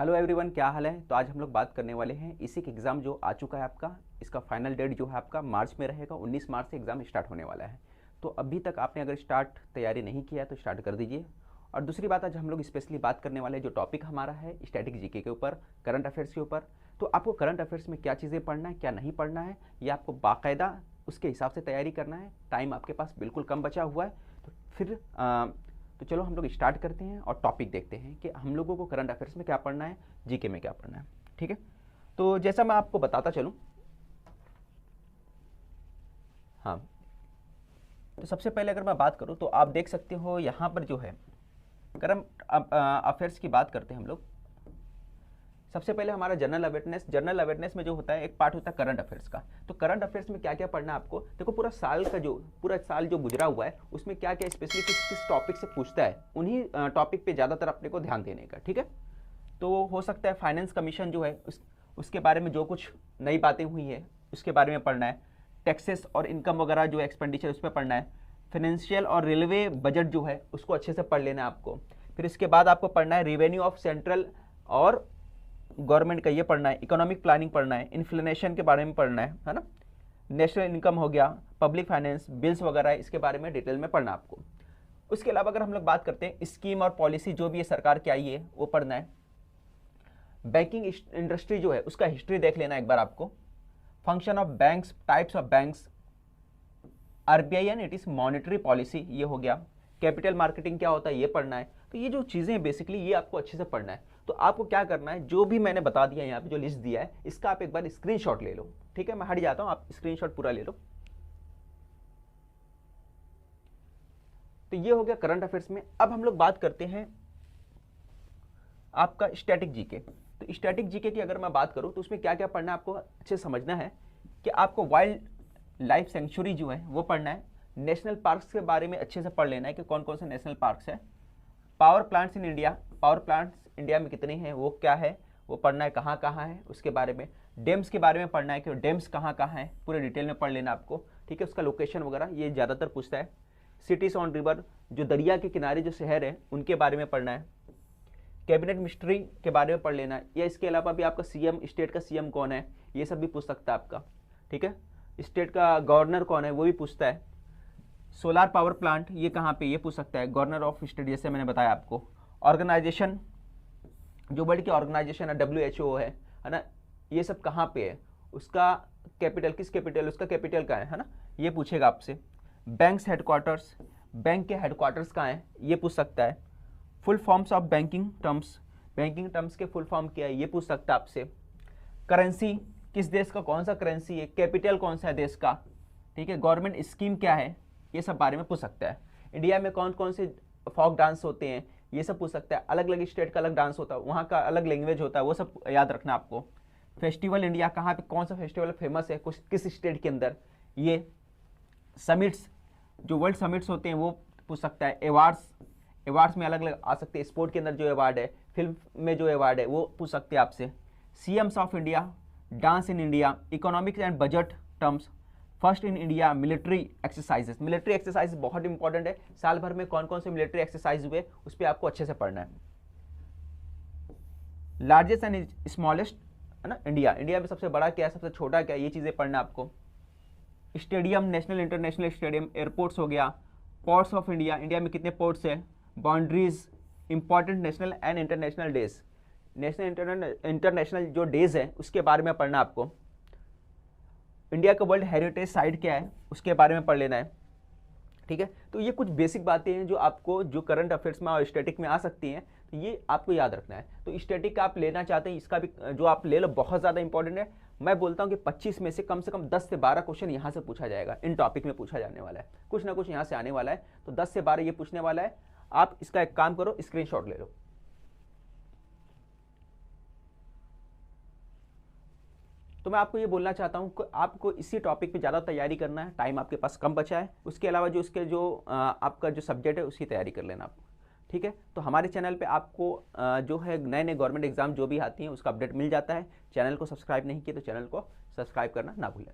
Hello everyone, क्या हाल है। तो आज हम लोग बात करने वाले हैं इसी के एग्ज़ाम जो आ चुका है आपका। इसका फाइनल डेट जो है आपका मार्च में रहेगा। 19 मार्च से एग्ज़ाम स्टार्ट होने वाला है। तो अभी तक आपने अगर तैयारी नहीं किया है तो स्टार्ट कर दीजिए। और दूसरी बात, आज हम लोग स्पेशली बात करने वाले हैं, जो टॉपिक हमारा है स्टैटिक जीके के ऊपर, करंट अफेयर्स के ऊपर। तो आपको करंट अफेयर्स में क्या चीज़ें पढ़ना है, क्या नहीं पढ़ना है, ये आपको बाकायदा उसके हिसाब से तैयारी करना है। टाइम आपके पास बिल्कुल कम बचा हुआ है। तो फिर तो चलो हम लोग स्टार्ट करते हैं और टॉपिक देखते हैं कि हम लोगों को करंट अफेयर्स में क्या पढ़ना है, जीके में क्या पढ़ना है। ठीक है, तो जैसा मैं आपको बताता चलूं। हाँ, तो सबसे पहले अगर मैं बात करूं तो आप देख सकते हो यहाँ पर जो है करंट अफेयर्स की बात करते हैं हम लोग। सबसे पहले हमारा जनरल अवेयरनेस में जो होता है एक पार्ट होता है करंट अफेयर्स का। तो करंट अफेयर्स में क्या क्या पढ़ना है आपको, देखो पूरा साल जो गुजरा हुआ है उसमें क्या क्या स्पेशली किस टॉपिक से पूछता है, उन्हीं टॉपिक पे ज़्यादातर अपने को ध्यान देने का। ठीक है, तो हो सकता है फाइनेंस कमीशन जो है उसके बारे में जो कुछ नई बातें हुई है उसके बारे में पढ़ना है। टैक्सेस और इनकम वगैरह जो एक्सपेंडिचर उस पर पढ़ना है। फाइनेंशियल और रेलवे बजट जो है उसको अच्छे से पढ़ लेना है आपको। फिर इसके बाद आपको पढ़ना है रेवेन्यू ऑफ सेंट्रल और गवर्नमेंट का, ये पढ़ना है। इकोनॉमिक प्लानिंग पढ़ना है। इन्फ्लेशन के बारे में पढ़ना है ना। नेशनल इनकम हो गया, पब्लिक फाइनेंस, बिल्स वगैरह, इसके बारे में डिटेल में पढ़ना आपको। उसके अलावा अगर हम लोग बात करते हैं स्कीम और पॉलिसी जो भी है सरकार की आई है वो पढ़ना है। बैंकिंग इंडस्ट्री जो है उसका हिस्ट्री देख लेना एक बार आपको। Function of banks, types of banks, RBI and it is monetary policy, ये हो गया। कैपिटल मार्केटिंग क्या होता है ये पढ़ना है। तो ये जो चीज़ें हैं बेसिकली ये आपको अच्छे से पढ़ना है। तो आपको क्या करना है, जो भी मैंने बता दिया यहाँ पे, जो लिस्ट दिया है इसका आप एक बार स्क्रीनशॉट ले लो। ठीक है, मैं हट जाता हूँ, आप स्क्रीनशॉट पूरा ले लो। तो ये हो गया करंट अफेयर्स में। अब हम लोग बात करते हैं आपका स्टैटिक जीके। तो स्टैटिक जीके की अगर मैं बात करूँ तो उसमें क्या क्या पढ़ना है आपको अच्छे से समझना है कि आपको वाइल्ड लाइफ सेंचुरी जो है वो पढ़ना है। नेशनल पार्क्स के बारे में अच्छे से पढ़ लेना है कि कौन कौन से नेशनल पार्क्स है। Power plants in India, power plants India में कितने हैं, वो क्या है वो पढ़ना है, कहाँ कहाँ है उसके बारे में। डैम्स के बारे में पढ़ना है कि डैम्स कहाँ कहाँ है, पूरे डिटेल में पढ़ लेना आपको। ठीक है, उसका लोकेशन वगैरह ये ज़्यादातर पूछता है। सिटीज ऑन रिवर, जो दरिया के किनारे जो शहर है उनके बारे में पढ़ना है। कैबिनेट मिनिस्ट्री के बारे में पढ़ लेना है। या इसके अलावा भी आपका सीएम, स्टेट का सीएम कौन है, ये सब भी पूछ सकता है आपका। ठीक है, स्टेट का गवर्नर कौन है वो भी पूछता है। सोलार पावर प्लांट ये कहाँ पे, ये पूछ सकता है। गवर्नर ऑफ स्टेट जैसे मैंने बताया आपको। ऑर्गेनाइजेशन, जो वर्ल्ड की ऑर्गेनाइजेशन है WHO है ना, ये सब कहाँ पे है, उसका कैपिटल, किस कैपिटल, उसका कैपिटल कहाँ है ना, ये पूछेगा आपसे। बैंक्स हेडक्वार्टर्स, बैंक के हेडक्वार्टर्स कहाँ हैं ये पूछ सकता है। Full forms of banking terms के फुल फॉर्म क्या है ये पूछ सकता है आपसे। करेंसी, किस देश का कौन सा करेंसी है, कैपिटल कौन सा है देश का। ठीक है, गवर्नमेंट स्कीम क्या है, ये सब बारे में पूछ सकता है। इंडिया में कौन कौन से फोक डांस होते हैं ये सब पूछ सकता है। अलग अलग स्टेट का अलग डांस होता है, वहाँ का अलग लैंग्वेज होता है, वो सब याद रखना आपको। फेस्टिवल इंडिया, कहाँ पे कौन सा फेस्टिवल फेमस है कुछ किस स्टेट के अंदर। ये समिट्स, जो वर्ल्ड समिट्स होते हैं वो पूछ सकता है। अवार्ड्स में अलग अलग आ सकते हैं। स्पोर्ट के अंदर जो अवार्ड है, फिल्म में जो अवार्ड है वो पूछ सकते हैं आपसे। CM's of India, dance in India, economics and budget terms, first in India, military exercises. Military exercise बहुत इंपॉर्टेंट है, साल भर में कौन कौन से मिलिट्री एक्सरसाइज हुए उस पर आपको अच्छे से पढ़ना है। लार्जेस्ट एंड स्मॉलेस्ट है ना, इंडिया में सबसे बड़ा क्या है, सबसे छोटा क्या है, ये चीज़ें पढ़ना आपको। Stadium, national international stadium, airports हो गया। पोर्ट्स ऑफ इंडिया, इंडिया में कितने पोर्ट्स हैं। Boundaries, important national and international days, national international जो डेज है उसके बारे में पढ़ना आपको। इंडिया का वर्ल्ड हेरिटेज साइट क्या है उसके बारे में पढ़ लेना है। ठीक है, तो ये कुछ बेसिक बातें हैं जो आपको जो करंट अफेयर्स में और स्टैटिक में आ सकती हैं, तो ये आपको याद रखना है। तो स्टैटिक आप लेना चाहते हैं, इसका भी जो आप ले लो बहुत ज़्यादा इंपॉर्टेंट है। मैं बोलता हूँ कि 25 में से कम 10 से 12 क्वेश्चन यहाँ से पूछा जाएगा, इन टॉपिक में पूछा जाने वाला है, कुछ ना कुछ यहाँ से आने वाला है। तो 10 से 12 ये पूछने वाला है। आप इसका एक काम करो, स्क्रीनशॉट ले लो। तो मैं आपको ये बोलना चाहता हूँ कि आपको इसी टॉपिक पे ज़्यादा तैयारी करना है, टाइम आपके पास कम बचा है। उसके अलावा जो इसके जो आपका जो सब्जेक्ट है उसकी तैयारी कर लेना आप। ठीक है, तो हमारे चैनल पे आपको जो है नए नए गवर्नमेंट एग्जाम जो भी आती हैं उसका अपडेट मिल जाता है। चैनल को सब्सक्राइब नहीं किया तो चैनल को सब्सक्राइब करना ना भूलें।